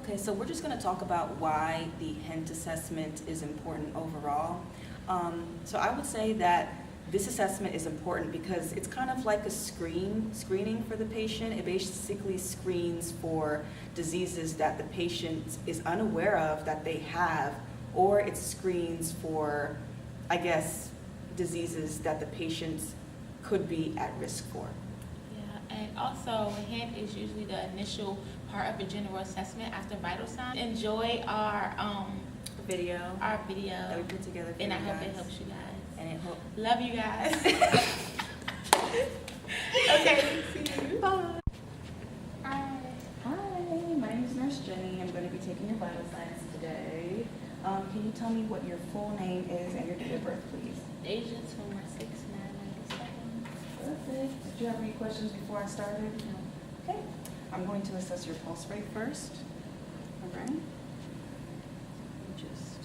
Okay, so we're just going to talk about why the HEENT assessment is important overall. So I would say that this assessment is important because it's kind of like a screening for the patient. It basically screens for diseases that the patient is unaware of that they have, or it screens for, I guess, diseases that the patients could be at risk for. Yeah, and also HEENT is usually the initial part of a general assessment after vital signs. Enjoy our video that we put together for and you I hope guys. it helps you guys. And it Love you guys. Okay, see you. Bye. Hi, my name is Nurse Jenny. I'm going to be taking your vital signs today. Can you tell me what your full name is and your date of birth, please? Asia tumor 6997. Perfect. Did you have any questions before I started? No. Okay. I'm going to assess your pulse rate first. All right. Just.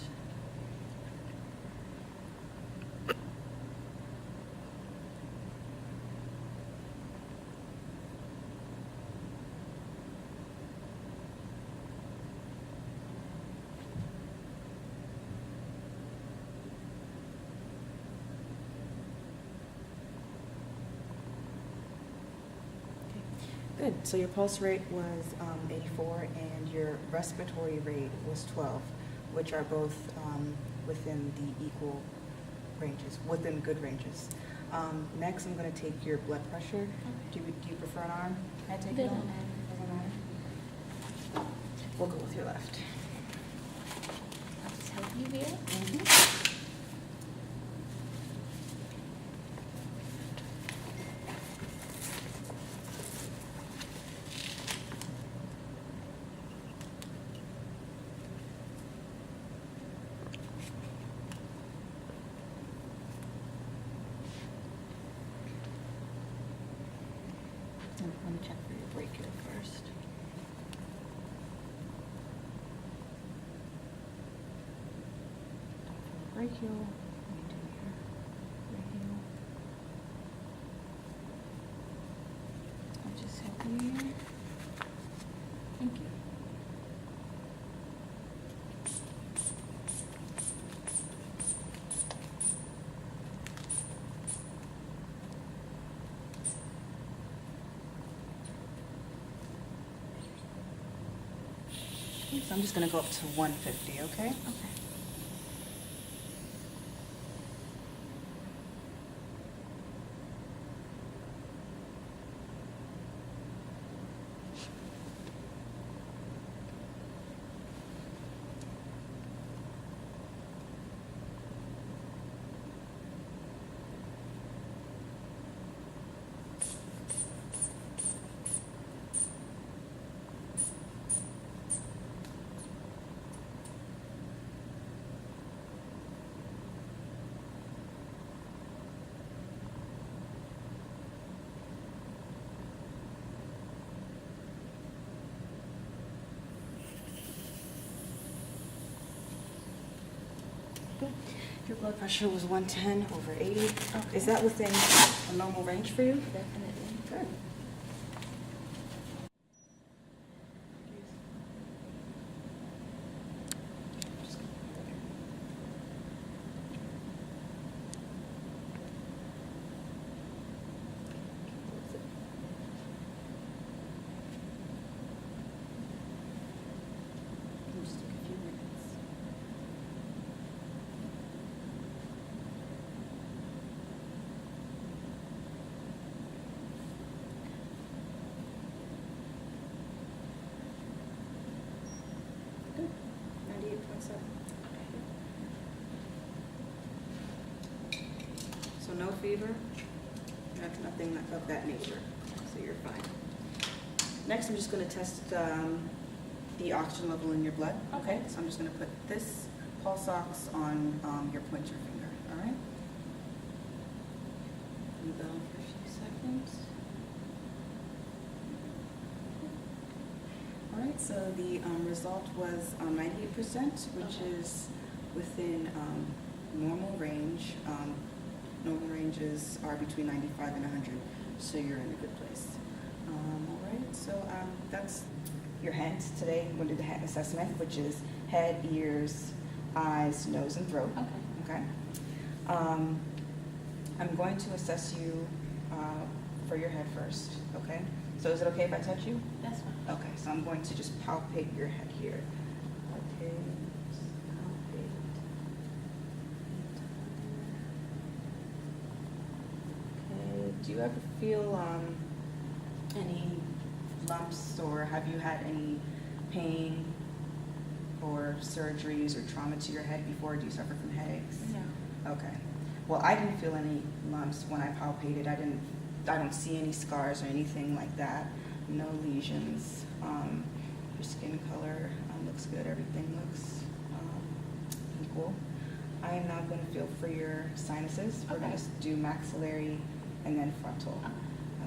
Good. So your pulse rate was 84 and your respiratory rate was 12, which are both within the equal ranges, within good ranges. Next, I'm going to take your blood pressure. Okay. Do you prefer an arm? Can I take it Doesn't on? matter. Doesn't matter. We'll go with your left. I'll just help you there. Mm-hmm. Let me check for your brachial first. Brachial. Let me do your brachial. I'll just help you here. Thank you. So I'm just going to go up to 150, okay? Okay. Your blood pressure was 110 over 80. Okay. Is that within a normal range for you? Definitely. Good. Just take a few minutes. Good. 98.7. So no fever? That's nothing of that nature. So you're fine. Next, I'm just going to test the oxygen level in your blood. Okay. So I'm just going to put this pulse ox on your pointer finger. All right? Leave that on for a few seconds. All right, so the result was 98%, which Okay. is within normal range. Normal ranges are between 95 and 100, so you're in a good place. All right, so that's your HEENT. Today, I'm going to do the HEENT assessment, which is head, ears, eyes, nose, and throat. Okay. Okay. I'm going to assess you for your head first. Okay. So is it okay if I touch you? That's fine. Okay. So I'm going to just palpate your head here. Okay. Just palpate. Okay. Do you ever feel any lumps, or have you had any pain or surgeries or trauma to your head before? Do you suffer from headaches? No. Okay. Well, I didn't feel any lumps when I palpated. I don't see any scars or anything like that. No lesions. Your skin color looks good. Everything looks equal. I am now going to feel for your sinuses. We're Okay. going to do maxillary and then frontal.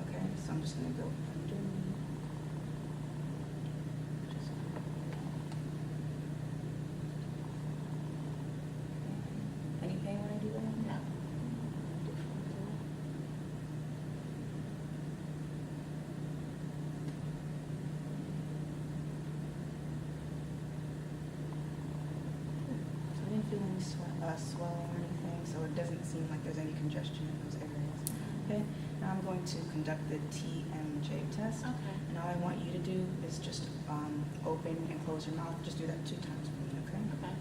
Okay. So I'm just going to go under. Any pain when I do that? No. So I didn't feel any swelling or anything, so it doesn't seem like there's any congestion in those areas. Okay, now I'm going to conduct the TMJ test. Okay. And all I want you to do is just open and close your mouth. Just do that 2 times for me, okay? Okay.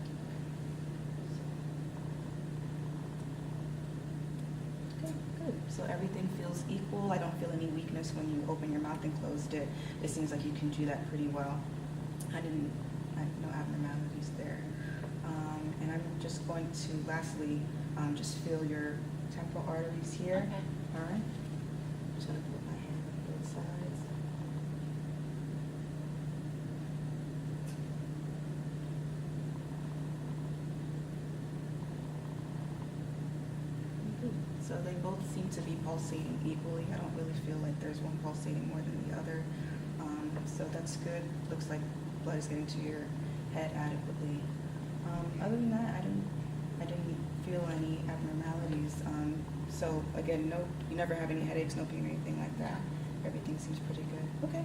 Okay, good. So everything feels equal. I don't feel any weakness when you open your mouth and closed it. It seems like you can do that pretty well. I had no abnormalities there. And I'm just going to lastly just feel your temporal arteries here. Okay. All right. I'm just going to put my hand on both sides. Good. So they both seem to be pulsating equally. I don't really feel like there's one pulsating more than the other. So that's good. Looks like blood is getting to your head adequately. Other than that, I didn't feel any abnormalities. So again, you never have any headaches, no pain or anything like that. Everything seems pretty good. Okay.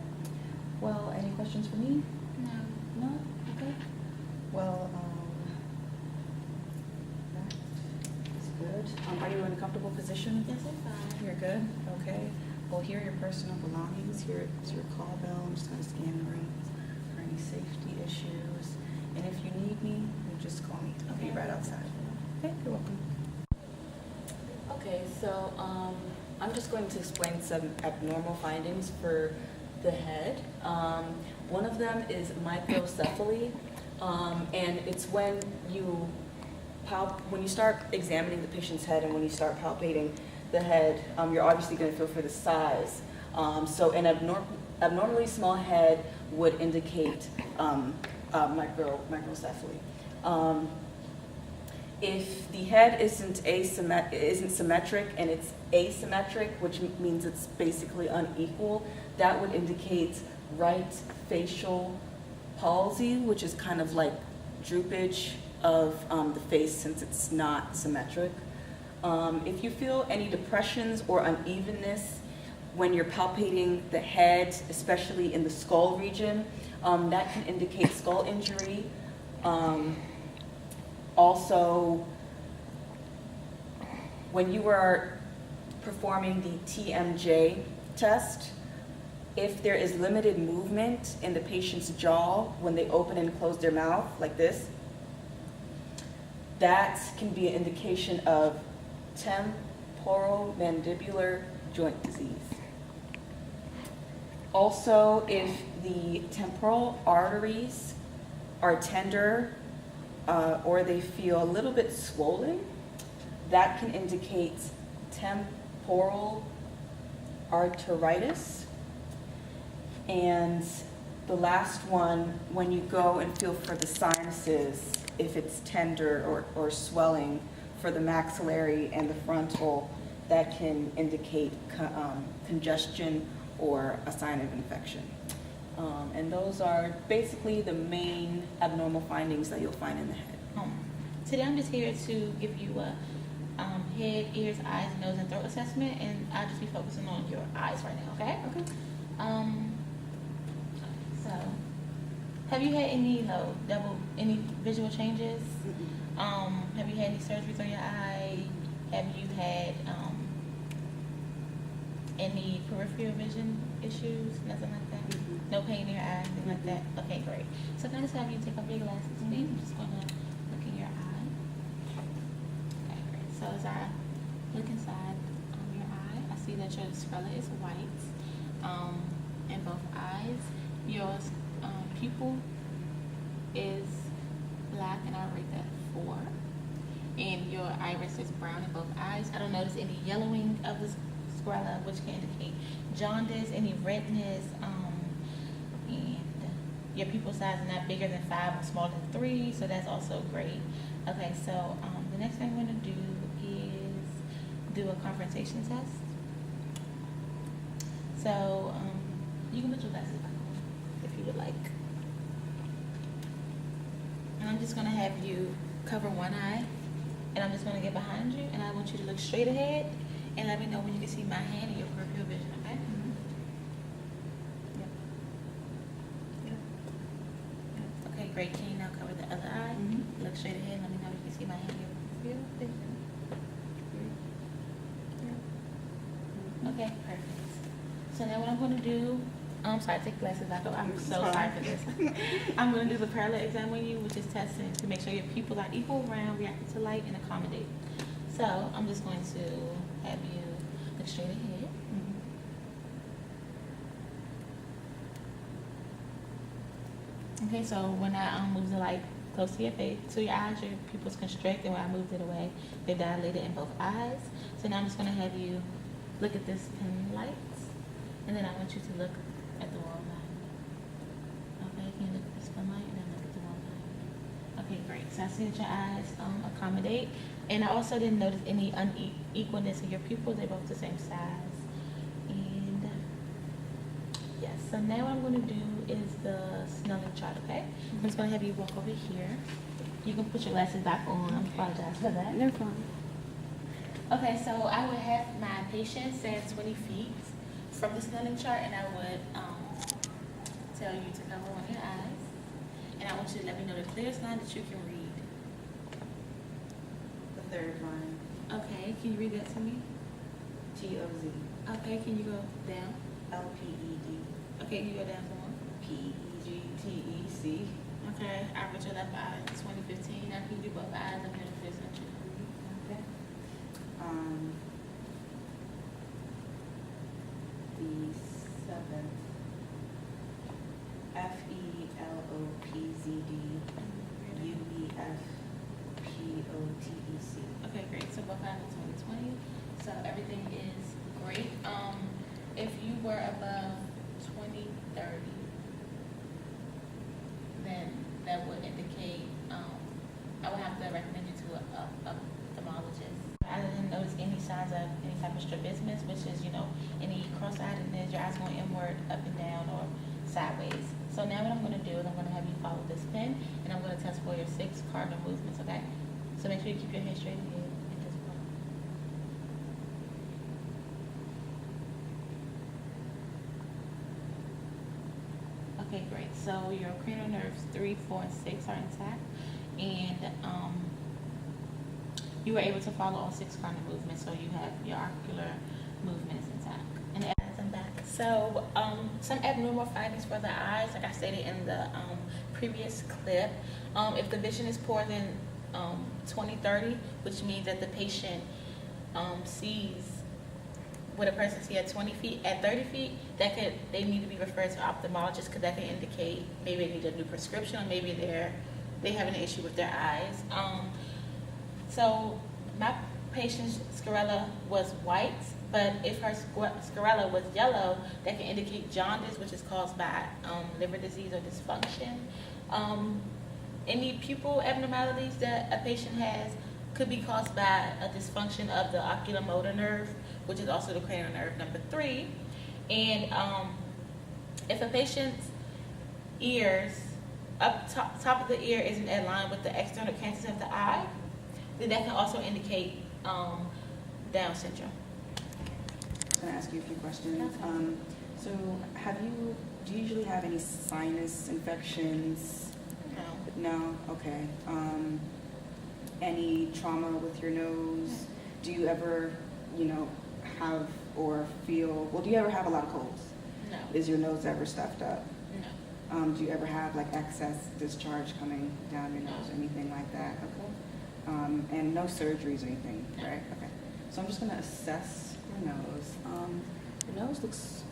Well, any questions for me? No. No? Okay. Well, that's good. Are you in a comfortable position? Yes, it's fine. You're good? Okay. Well, here are your personal belongings. Here is your call bell. I'm just going to scan the room for any safety issues. And if you need me, you just call me. I'll be right outside. Okay, you're welcome. Okay, so I'm just going to explain some abnormal findings for the head. One of them is microcephaly, and it's when you start examining the patient's head and when you start palpating the head, you're obviously going to feel for the size. So an abnormally small head would indicate microcephaly. If the head isn't symmetric and it's asymmetric, which means it's basically unequal, that would indicate right facial palsy, which is kind of like droopage of the face since it's not symmetric. If you feel any depressions or unevenness when you're palpating the head, especially in the skull region, that can indicate skull injury. Also, when you are performing the TMJ test, if there is limited movement in the patient's jaw when they open and close their mouth like this, that can be an indication of temporal mandibular joint disease. Also, if the temporal arteries are tender or they feel a little bit swollen, that can indicate temporal arteritis. And the last one, when you go and feel for the sinuses, if it's tender or swelling for the maxillary and the frontal, that can indicate congestion or a sign of infection. And those are basically the main abnormal findings that you'll find in the head. Today I'm just here to give you a head, ears, eyes, nose, and throat assessment, and I'll just be focusing on your eyes right now, okay? Okay. So Have you had any any visual changes? Mm-mm. Have you had any surgeries on your eye? Have you had any peripheral vision issues? Nothing like that? Mm-mm. No pain in your eye, anything like that? Okay, great. So can I just have you take off your glasses, please? I'm just gonna look in your eye. Okay, great. So as I look inside your eye, I see that your sclera is white in both eyes. Your pupil is black, and I rate that 4. And your iris is brown in both eyes. I don't notice any yellowing of the sclera, which can indicate jaundice, any redness, and your pupil size is not bigger than 5 or smaller than 3, so that's also great. Okay, so the next thing I'm going to do is do a confrontation test. So you can put your glasses back on if you would like. And I'm just going to have you cover one eye, and I'm just going to get behind you, and I want you to look straight ahead and let me know when you can see my hand and your peripheral vision, okay? Yep. Okay, great. Can you now cover the other eye? Look straight ahead and let me know if you can see my hand and your peripheral vision. Okay, perfect. So now what I'm going to do, I'm sorry, take glasses back off. I'm so sorry for this. I'm going to do the parallel exam on you, which is testing to make sure your pupils are equal, round, reacting to light, and accommodate. So I'm just going to have you look straight ahead. Okay, so when I move the light close to your face, to your eyes, your pupils constrict, and when I moved it away, they're dilated in both eyes. So now I'm just going to have you look at this pin light, and then I want you to look at the wall line. Okay, can you look at this pin light and then look at the wall line? Okay, great. So I see that your eyes accommodate, and I also didn't notice any unequalness in your pupils. They're both the same size. And yes, so now what I'm going to do is the Snelling chart, okay? I'm just going to have you walk over here. You can put your glasses back on. I apologize for that. No problem. Okay, so I would have my patient stand 20 feet from the Snelling chart, and I would tell you to cover one of your eyes, and I want you to let me know the clearest line that you can read. The third line. Okay, can you read that to me? T-O-Z. Okay, can you go down? L-P-E-D. Okay, can you go down some more? P-E-G-T-E-C. Okay, average your left eye 2015. Now can you do both eyes up here in the clear center? Okay. The seventh. F-E-L-O-P-Z-D. U-E-F-P-O-T-E-C. Okay, great. So both eyes are 2020. So everything is great. If you were above 2030, then that would indicate I would have to recommend you to a ophthalmologist. I didn't notice any signs of any type of strabismus, which is, any cross-eyedness, your eyes going inward, up and down, or sideways. So now what I'm going to do is I'm going to have you follow this pin, and I'm going to test for your 6 cardinal movements, okay? So make sure you keep your head straight ahead and just follow. Okay, great. So your cranial nerves 3, 4, and 6 are intact, and you were able to follow all 6 cardinal movements, so you have your ocular movement is intact. And as I'm back, so some abnormal findings for the eyes, like I stated in the previous clip, if the vision is poor than 20/30, which means that the patient sees what a person sees at 20 feet, at 30 feet, they need to be referred to ophthalmologist, because that can indicate maybe they need a new prescription, or maybe they have an issue with their eyes. So my patient's sclera was white, but if her sclera was yellow, that can indicate jaundice, which is caused by liver disease or dysfunction. Any pupil abnormalities that a patient has could be caused by a dysfunction of the oculomotor nerve, which is also the cranial nerve number 3. And if a patient's ears, top of the ear isn't in line with the external canthus of the eye, then that can also indicate Down syndrome. Can I ask you a few questions? Okay. So do you usually have any sinus infections? No. No? Okay. Any trauma with your nose? Do you ever, have or feel, well, do you ever have a lot of colds? No. Is your nose ever stuffed up? No. Do you ever have like excess discharge coming down your nose or anything like that? Okay. And no surgeries or anything, No. right? Okay. So I'm just gonna assess your nose. Your nose looks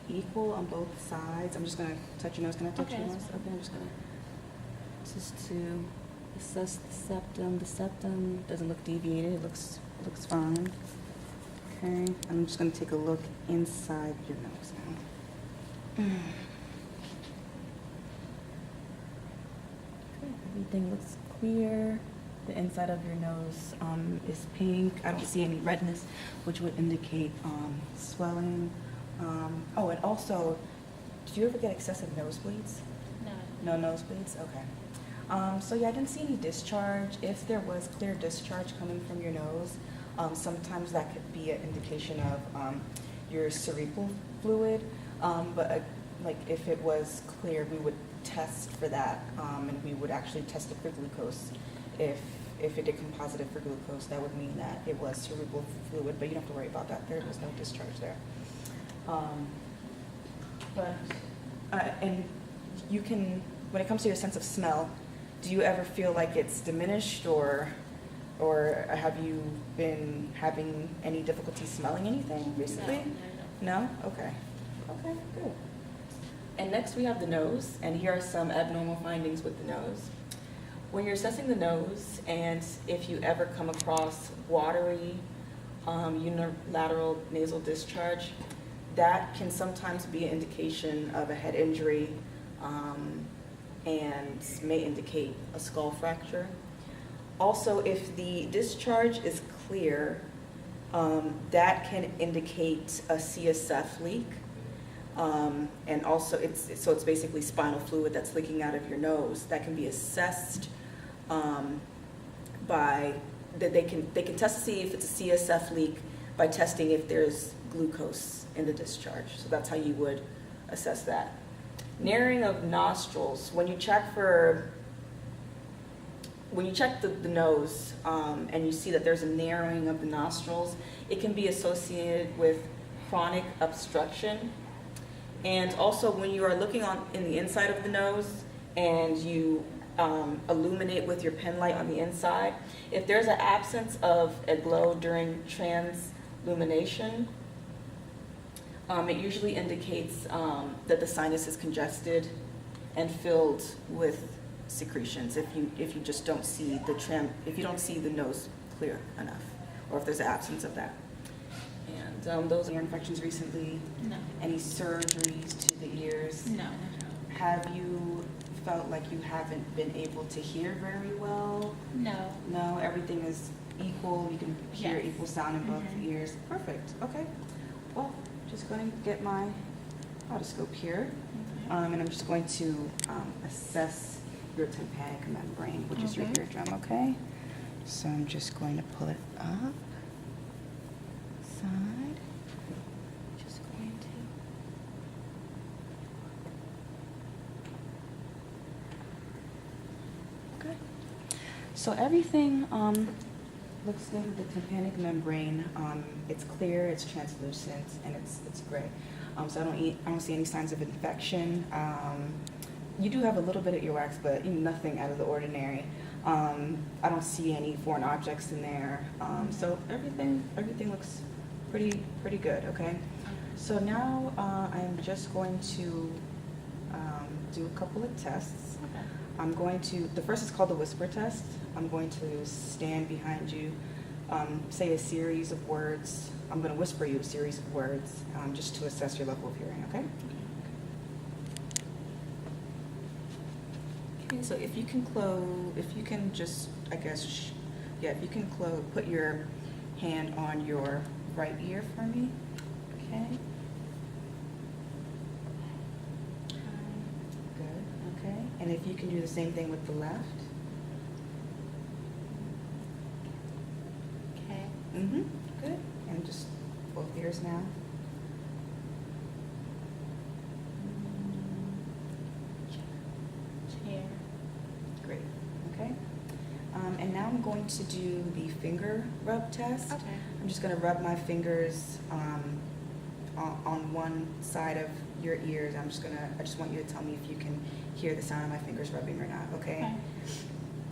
equal on both sides. I'm just gonna touch your nose. Can I touch Okay, your that's nose? fine. Okay, I'm just to assess the septum. The septum doesn't look deviated. It looks fine. Okay. I'm just gonna take a look inside your nose now. Okay, everything looks clear. The inside of your nose is pink. I don't see any redness, which would indicate swelling. Oh, and also, do you ever get excessive nosebleeds? No. No nosebleeds? Okay. So yeah, I didn't see any discharge. If there was clear discharge coming from your nose, sometimes that could be an indication of your cerebral fluid. But like if it was clear, we would test for that, and we would actually test it for glucose. If it did come positive for glucose, that would mean that it was cerebral fluid, but you don't have to worry about that. There was no discharge there. And you can, when it comes to your sense of smell, do you ever feel like it's diminished, or have you been having any difficulty smelling anything recently? No? Okay. Okay, good. And next we have the nose, and here are some abnormal findings with the nose. When you're assessing the nose, and if you ever come across watery unilateral nasal discharge, that can sometimes be an indication of a head injury and may indicate a skull fracture. Also, if the discharge is clear, that can indicate a CSF leak. And also, it's basically spinal fluid that's leaking out of your nose. That can be assessed they can test to see if it's a CSF leak by testing if there's glucose in the discharge. So that's how you would assess that. Narrowing of nostrils. When you check the nose and you see that there's a narrowing of the nostrils, it can be associated with chronic obstruction. And also, when you are looking in the inside of the nose and you illuminate with your pen light on the inside, if there's an absence of a glow during translumination, it usually indicates that the sinus is congested and filled with secretions. If you just don't see if you don't see the nose clear enough, or if there's an absence of that. And those ear infections recently. No. Any surgeries to the ears? No. Have you felt like you haven't been able to hear very well? No. No, everything is equal. You can hear Yes. equal sound in both ears. Perfect. Okay. Well, just going to get my otoscope here, and I'm just going to assess your tympanic membrane, which is your eardrum. Okay. So I'm just going to pull it up. Side. Just going to. Good. So everything looks good with the tympanic membrane. It's clear, it's translucent, and it's gray. So I don't see any signs of infection. You do have a little bit of earwax, but nothing out of the ordinary. I don't see any foreign objects in there. So everything looks pretty good. Okay. So now I'm just going to do a couple of tests. Okay. The first is called the whisper test. I'm going to stand behind you, say a series of words. I'm going to whisper you a series of words just to assess your level of hearing, okay? Okay, so if you can put your hand on your right ear for me, okay? Good, okay. And if you can do the same thing with the left. Okay. Mm-hmm, good. And just both ears now. going to do the finger rub test. Okay. I'm just going to rub my fingers on one side of your ears. I just want you to tell me if you can hear the sound of my fingers rubbing or not, okay? Okay.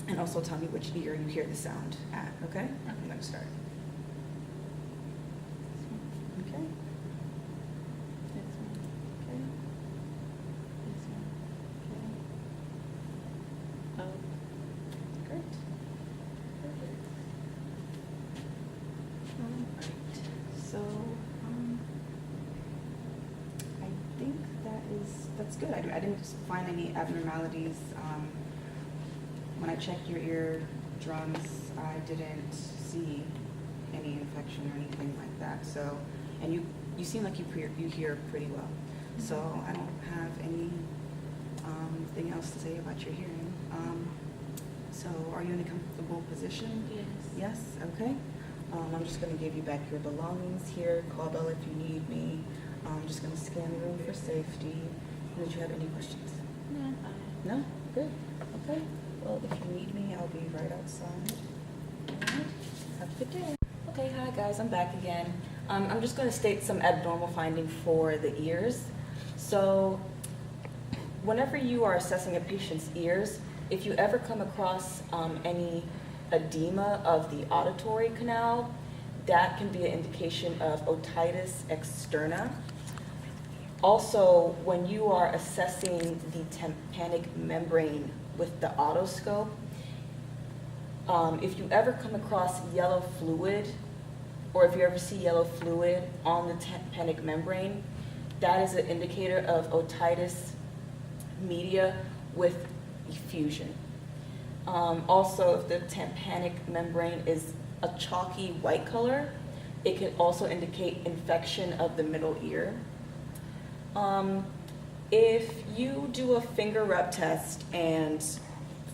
And also tell me which ear you hear the sound at, okay? I'm going to start. Okay. This one. Okay. This one. Okay. Oh. Great. Perfect. All right. So, I think that's good. I didn't find any abnormalities. When I checked your eardrums, I didn't see any infection or anything like that. So, and you seem like you hear pretty well. So I don't have any thing else to say about your hearing. So are you in a comfortable position? Yes. Yes? Okay. I'm just going to give you back your belongings here. Call bell if you need me. I'm just going to scan the room for safety. Did you have any questions? No, I'm fine. No? Good. Okay. Well, if you need me, I'll be right outside. All right. Have a good day. Okay, hi guys, I'm back again. I'm just going to state some abnormal findings for the ears. So, whenever you are assessing a patient's ears, if you ever come across any edema of the auditory canal, that can be an indication of otitis externa. Also, when you are assessing the tympanic membrane with the otoscope, if you ever come across yellow fluid, or if you ever see yellow fluid on the tympanic membrane, that is an indicator of otitis media with effusion. Also, if the tympanic membrane is a chalky white color, it can also indicate infection of the middle ear. If you do a finger rub test and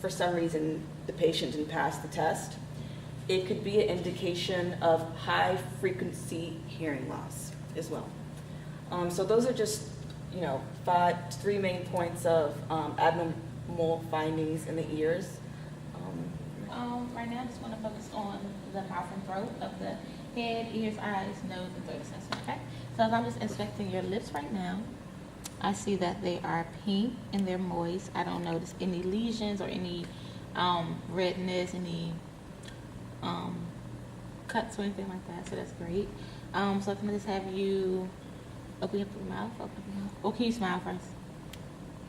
for some reason the patient didn't pass the test, it could be an indication of high frequency hearing loss as well. So those are just, three main points of abnormal findings in the ears. Right now, I just want to focus on the mouth and throat of the head, ears, eyes, nose, and throat assessment, okay? So as I'm just inspecting your lips right now, I see that they are pink and they're moist. I don't notice any lesions or any redness, any cuts or anything like that, so that's great. So I'm going to just have you open up your mouth. Oh, can you smile first?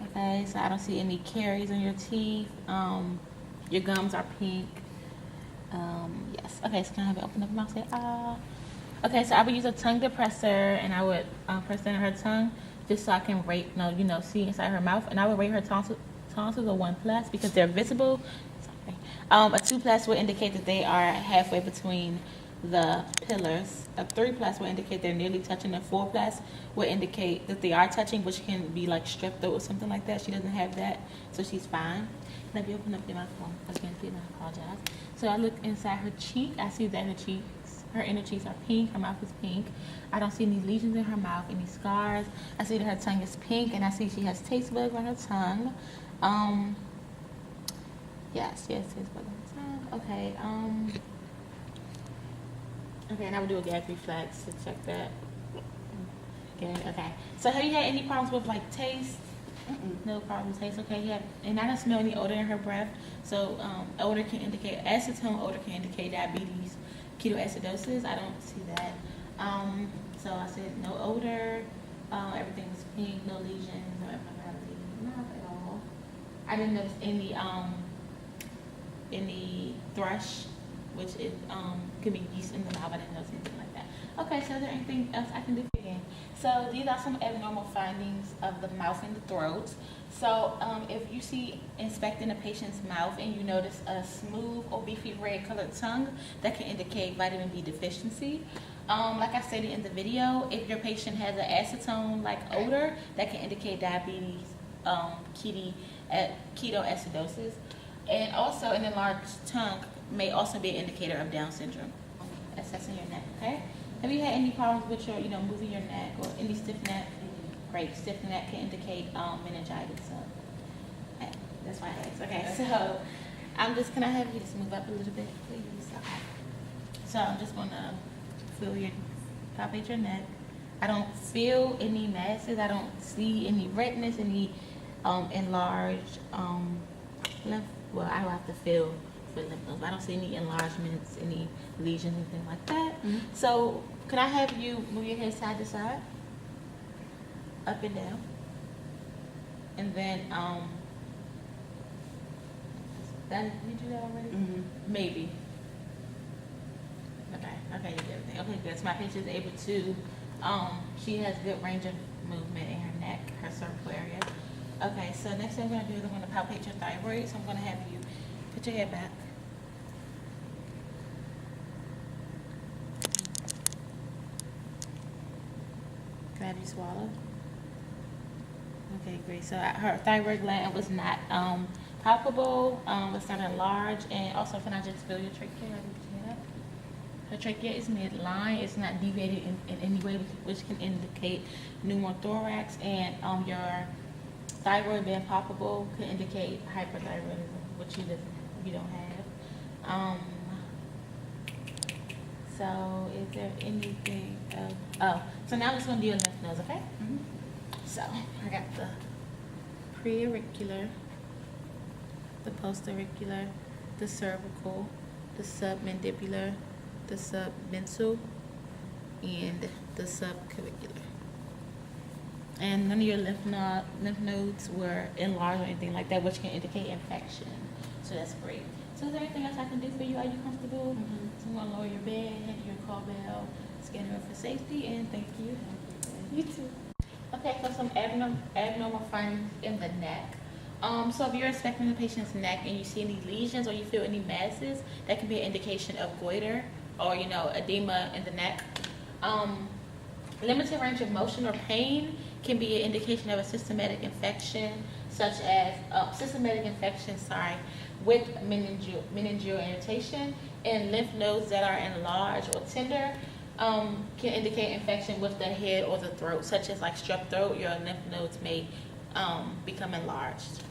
Okay, so I don't see any caries on your teeth. Your gums are pink. Yes. Okay, so can I have you open up your mouth? Say ah. Okay, so I would use a tongue depressor, and I would press in her tongue just so I can rate, see inside her mouth, and I would rate her tonsils a 1+ because they're visible. Sorry. A 2+ would indicate that they are halfway between the pillars. A 3+ would indicate they're nearly touching. A 4+ would indicate that they are touching, which can be like strep throat or something like that. She doesn't have that, so she's fine. Let me open up your mouth again, please. I apologize. So I look inside her cheek. I see that her inner cheeks are pink. Her mouth is pink. I don't see any lesions in her mouth, any scars. I see that her tongue is pink, and I see she has taste buds on her tongue. Yes, taste buds on her tongue. Okay. Okay, and I would do a gag reflex to check that. Good. Okay. So have you had any problems with taste? No problem with taste. Okay. Yeah. And I don't smell any odor in her breath. So odor can indicate acetone. Odor can indicate diabetes, ketoacidosis. I don't see that. So I said no odor. Everything was pink. No lesions. No abnormality. Not at all. I didn't notice any thrush, which is could be yeast in the mouth. I didn't notice anything like that. Okay, so is there anything else I can do for you? So these are some abnormal findings of the mouth and the throat. So if you see inspecting a patient's mouth and you notice a smooth or beefy red colored tongue, that can indicate vitamin B deficiency. Like I stated in the video, if your patient has an acetone-like odor, that can indicate diabetes, ketoacidosis. And also an enlarged tongue may also be an indicator of Down syndrome. Assessing your neck, okay? Have you had any problems with your, moving your neck or any stiff neck? Great, stiff neck can indicate meningitis. So that's why I asked. Okay, so can I have you just move up a little bit, please? Okay. So I'm just gonna palpate your neck. I don't feel any masses. I don't see any redness, any enlarged lymph. Well, I will have to feel for lymph nodes. I don't see any enlargements, any lesions, anything like that. Mm-hmm. So can I have you move your head side to side, up and down, and then that you do that already? Mm-hmm. Maybe. Okay, you did everything. Okay, good. So my patient is able to, she has good range of movement in her neck, her cervical area. Okay, so next thing I'm gonna do is I'm gonna palpate your thyroid. So I'm gonna have you put your head back. Can I have you swallow? Okay, great. So her thyroid gland was not palpable, it's not enlarged, and also can I just feel your trachea? Her trachea is midline. It's not deviated in any way, which can indicate pneumothorax, and your thyroid being palpable could indicate hyperthyroidism, which you don't have. So is there anything else? Oh, so now I'm just gonna do your lymph nodes, okay? Mm-hmm. So I got the preauricular, the postauricular, the cervical, the submandibular, the submental, and the subclavicular. And none of your lymph nodes were enlarged or anything like that, which can indicate infection. So that's great. So is there anything else I can do for you? Are you comfortable? Mm-hmm. So I'm gonna lower your bed, hand you your call bell, scan her for safety, and thank you. You too. Okay, so some abnormal findings in the neck. So if you're inspecting the patient's neck and you see any lesions or you feel any masses, that can be an indication of goiter or edema in the neck. Limited range of motion or pain can be an indication of a systematic infection, such as with meningeal irritation, and lymph nodes that are enlarged or tender can indicate infection with the head or the throat, such as like strep throat. Your lymph nodes may become enlarged.